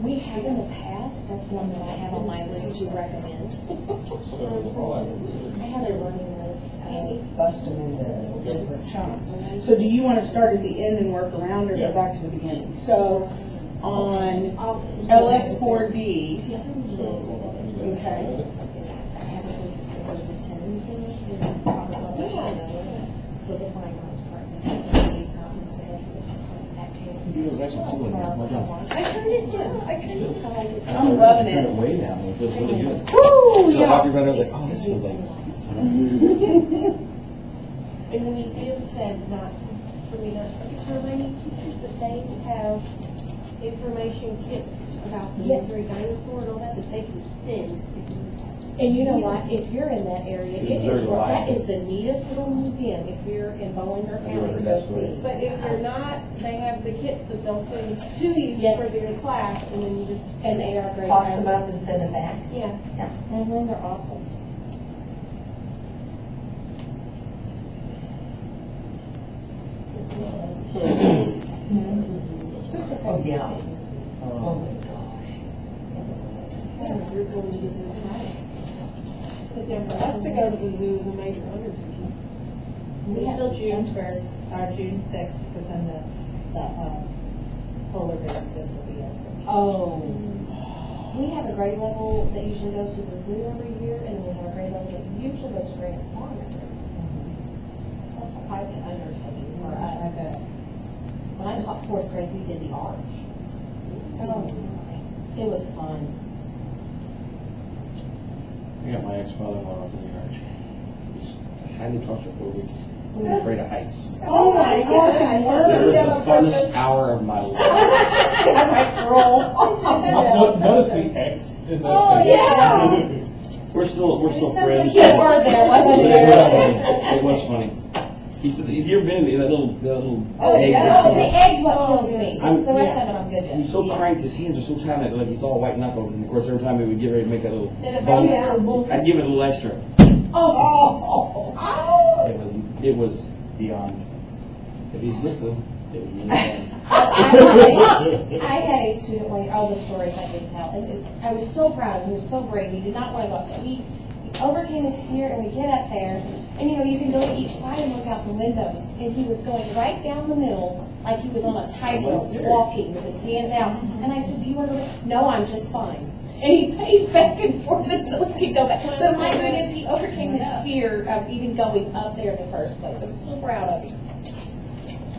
We have in the past, that's one that I have on my list to recommend. I have a running list of. Bust them into different chunks. So do you want to start at the end and work around or go back to the beginning? So on LS4D, okay. I have a list that goes with tens in it, and proper level, so the fine lines part, the common sense, the You do a nice one, well done. I turned it down, I turned it down. I'm loving it. Turn it way down, it feels really good. Woo, So yeah. after you run, I was like, oh, this feels like. And the museum said not for me to, for many teachers that they have information kits about the Yes. Missouri dinosaur and all that they can send if you ask. And you know what, if you're in that area, Should it is, observe the that life. is the neatest little museum, if you're in Bowling Have you County, ever to heard go that story? see. But if you're not, they have the kits that they'll send to you Yes. for their class, and then you just. And they are great. Toss them up and send them back. Yeah. Mm-hmm, they're awesome. So, Oh, yeah. Oh, um, my gosh. Yeah, you're going to the zoo. But then for us to go to the zoo is a major undertaking. Until June 1st, or June 6th, because then the polar bear exhibit will be open. Oh. we have a grade level that usually goes to the zoo every year, and we have a grade level that usually goes to Grants Farm every year. That's quite an undertaking for us. I bet. When I taught fourth grade, we did the arch. Oh, it was fun. I got my ex-father-in-law up in the arch. He's highly claustrophobic. I'm afraid of heights. Oh my God. It was the funnest hour of my life. I might roll. Notice the X in that. Oh, yeah. We're still friends. You were there, wasn't It you? was funny. It was funny. He said, "Have you ever been in that little egg?" Oh, thing? the egg's what kills me. I'm- The rest of it I'm good with. He's so cranked, his hands are so tight, like he's all white knuckled. And of course, every time we would get ready to make that little bump, I'd give it a little extra. It was beyond. If he's listening, it was really fun. I had a student one, all the stories I could tell, and I was so proud of him. He was so brave. He did not want to go up there. He overcame his fear, and we get up there, and you can go to each side and look out the windows, and he was going right down the middle, like he was on a tightrope, walking with his hands out. And I said, "Do you want to?" "No, I'm just fine." And he paced back and forth until he could go back. But my goodness, he overcame his fear of even going up there in the first place. I'm so proud of him.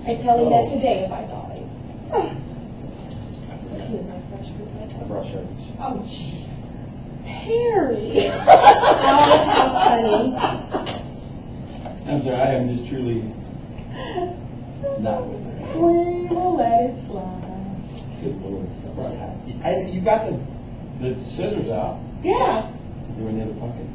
I'd tell him that today if I saw him. He was my fresh group. I brought Sharpies. Oh, gee. Harry! Oh, how funny. I'm sorry, I am just truly not with her. We will let it slide. Good Lord. I brought it. You got the scissors out. Yeah. They were in the other pocket.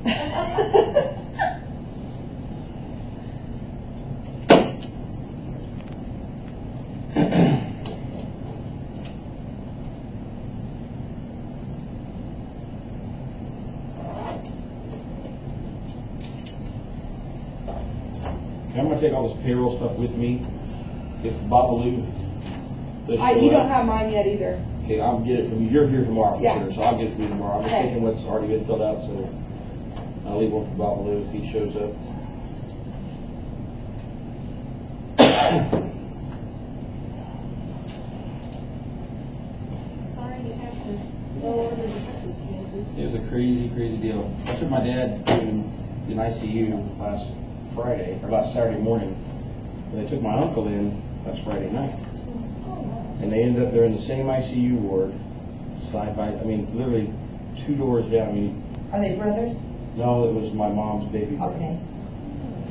Okay, I'm gonna take all this payroll stuff with me. If Babalu does show You don't up. have mine yet either. Okay, I'll get it from you. You're here tomorrow for Yeah. sure, so I'll get it from you tomorrow. I'm just Okay. taking what's already been filled out, so I'll leave one for Babalu if he shows up. Sorry you have to go over the circumstances. It was a crazy, crazy deal. I took my dad in ICU last Friday, or last Saturday morning. And they took my uncle in last Friday night. And they ended up, they're in the same ICU ward, side by, literally 2 doors down. Are they brothers? No, it was my mom's baby brother. Okay.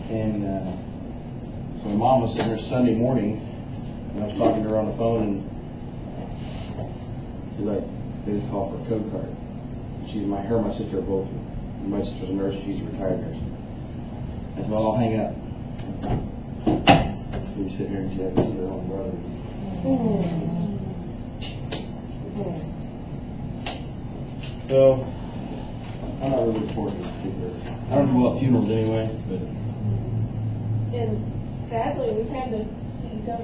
And so my mom was sitting there Sunday morning, and I was talking to her on the phone, and she's like, they just call for a code card. Her and my sister are both, my sister's a nurse, she's a retired nurse. I said, well, I'll hang up. We sit here and she had to see her own brother. So, I'm not really looking forward to this particular. I don't do well at funerals anyway, but. And sadly, we've had to see you go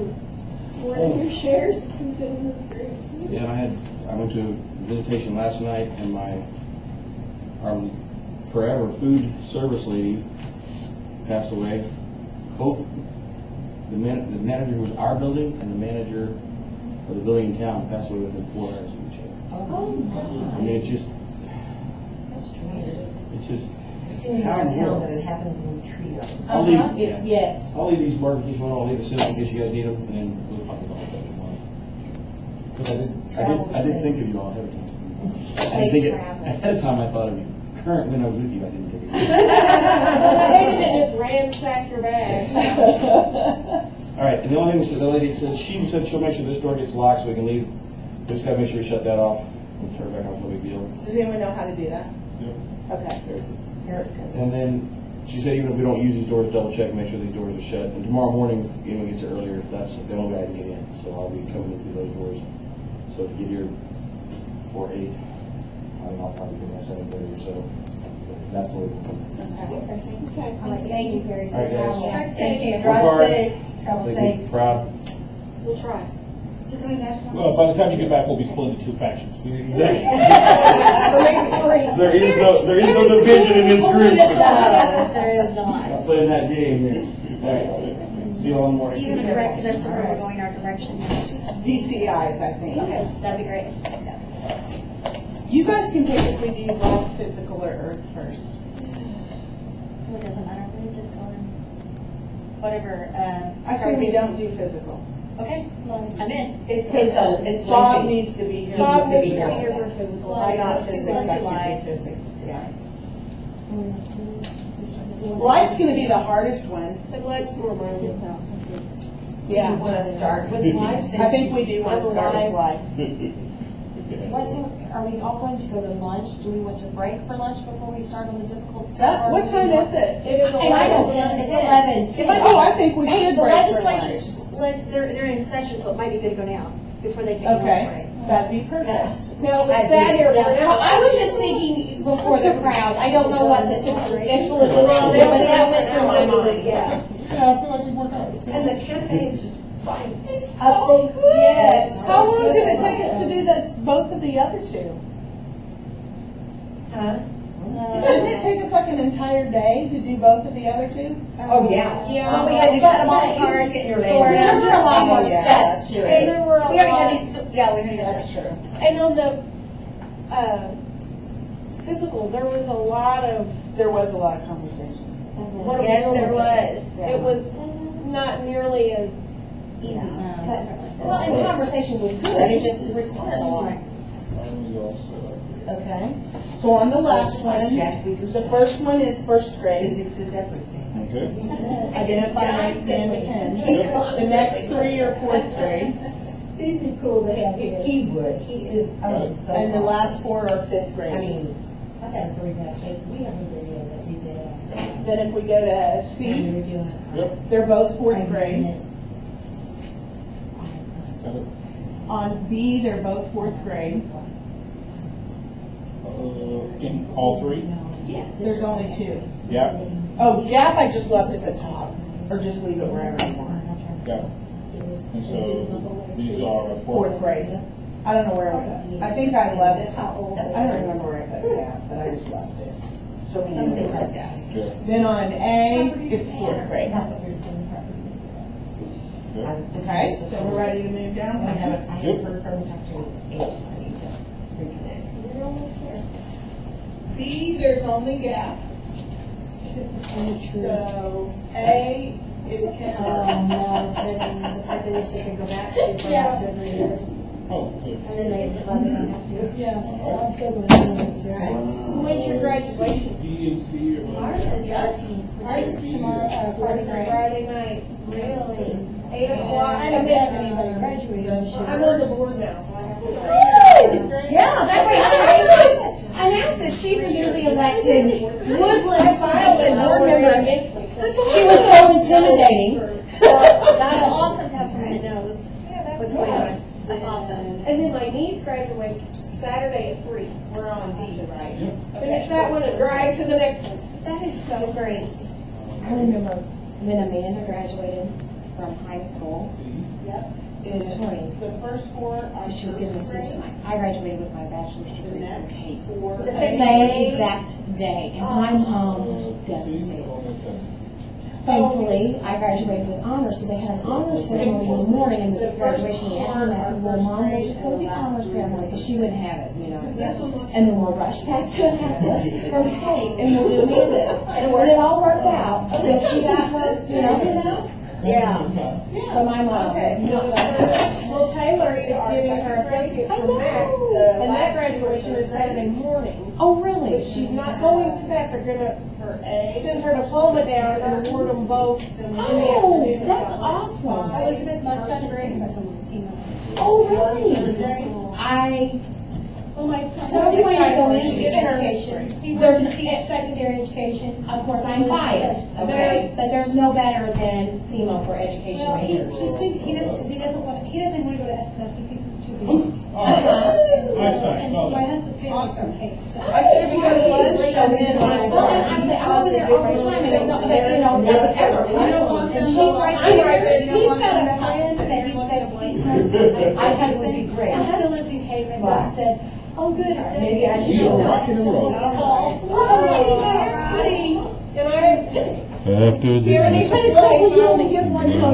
more than your shares to go in this group. Yeah, I went to a visitation last night, and our forever food service lady passed away. Both the manager who was our building and the manager of the building in town passed away within 4 hours of each other. Oh, It's just, such tragedy. it's just. It seems How in in the our town world? that it happens in trios. I'll leave, yeah. Yes. I'll leave these markings on, I'll leave the system in case you guys need them, and then we'll talk about it tomorrow. Because I did think of you all ahead of time. I didn't think it, ahead of time I thought of you. Current, when I was with you, I didn't think of you. I hated it, just ransack your bag. All right, and the only thing was the lady said, she said she'll make sure this door gets locked so we can leave. We just gotta make sure we shut that off and turn it back on, it's no big deal. Does anyone know how to do that? Yep. Okay. Eric does. And then she said even if we don't use these doors, double check, make sure these doors are shut. And tomorrow morning, anyone gets here earlier, that's the only way I can get in. So I'll be coming in through those doors. So if you get here before 8, I'll probably get my 7:30 or so. That's the way we'll come in. All right, thank you, Carrie. All right, guys. Thank you. Work Drive hard. safe. Travel Thank safe. you. Proud. We'll try. Well, by the time you get back, we'll be split into 2 factions. Exactly. There is no division in this group. There is not. Not playing that game here. All right. See you all in the morning. You have directed us to where we're going our direction. DCIs, I think. Okay, that'd be great. You guys can pick if we do life, physical, or earth first. So it doesn't matter, we just go in, whatever, I say we don't do physical. Okay, I'm in. It's, it's Bob like, needs to be here. Bob needs to needs be to be here. here for physical. Why not Let's do physics? I life. can do physics, yeah. Life's gonna be the hardest one. The leg's more money. you Yeah. want to start with life? since I think you- we do want to start with life. What time, are we all going to go to lunch? Do we want to break for lunch before we start on the difficult stuff? What time is it? It is And I don't, 11. it's 11:10. Oh, I think we Hey, should the break for lunch. legislatures, they're in session, so it might be good to go now, before they take a lunch break. Okay, that'd be perfect. No, we sat here for an Well, I hour. was just thinking before the crowd, I don't know what the typical schedule is around there, but that went through my mind. Yeah. Yeah, I feel like we worked out. And the cafe is just fine. It's so good. Yes. How long did it take us to do both of the other two? Huh? Didn't it take us like an entire day to do both of the other two? Oh, yeah. Well, we had to cut them all apart, get your So there were a lot more Yeah, steps to And it. there were a We already had lot, these, yeah, we already had That's this. true. and on the, physical, there was a lot of, There was a lot of conversation. what Yes, we there was. It was not nearly as easy. Well, and conversation was good, it just required a lot. Okay. So on the last one, the first one is first grade. Physics is everything. Okay. Identify and stand depends. The next three are fourth grade. It'd be cool to have him. He would, he is, so. And the last four are fifth grade. I mean, I gotta bring that shape, we have a video that we did. Then if we go to We C, were doing. Yep. they're both fourth grade. Got it. On B, they're both fourth grade. In all three? Yes. There's only two. Yeah, Oh, Gap I just left at the top, or just leave it wherever you want. got it. And so these are Fourth grade. I don't know where I put it. I think I left it. I don't remember where I put Gap, but I just left it. So we Some knew things it. like that. Okay. Then on A, it's fourth grade. That's what we're doing. Okay. Okay, so we're ready to move down? I haven't heard from Dr. Ailes, I need to reconnect. We're almost there. B, there's only Gap. So A is Kent. no, then the fact that they could go back to for after 3 years. Oh, so. And then they don't have to. Yeah. All So when's your graduation? D and C or whatever. Ours is 13. Ours is tomorrow, Friday night, Really? 8 o'clock. I don't have anybody graduating. I'm on the board now, so I have to. Yeah, that's what I announced that she's the newly elected Woodland Silent board member. against me. She was so intimidating. That's awesome to have someone that knows Yeah, that's what's going nice. on. That's awesome. And then my niece graduates Saturday at 3. We're on D, right? Finish that one and drive to the next one. That is so great. I remember when Amanda graduated from high school, Yep. in 20, The first four are. because she was giving a speech at my, I graduated with my bachelor's The degree from next Kate. four. The The same exact day, and my mom was devastated. Thankfully, I graduated with honors, so they had an honors ceremony in the morning and the graduation in the afternoon. I said, well, Mom, we'll just go to the honors ceremony, because she wouldn't have it, you know. And then we'll rush back to Annapolis for the cake, and we'll do Amanda's. And it all worked out, so she got her, you know. Yeah. But my mom was not that. Well, Taylor is getting her associates from Mac, and that graduation is Saturday morning. Oh, really? But she's not going to that, they're gonna send her diploma down and award them both in the Oh, afternoon. that's awesome. Elizabeth, my son is going to come. Oh, really? Well, my What's he going to go into? education. He wants to teach secondary education. Of course, I'm biased, okay? But there's no better than SEMO for education Well, majors. he doesn't want to go to SMS, he thinks it's too big. Eyesight, And all my that. husband's family from cases, so. I said we go to lunch and then. Well, and I said, I wasn't there all the time, and no, that, you know, that was ever. And she's right there. He's got a friend that he's got a business. My husband would be great. He still lives in Haven, but I said, oh, good. I said, Maybe I should We are go. rocking and rolling. And I, After you and he said, well, you only get one. the. phone.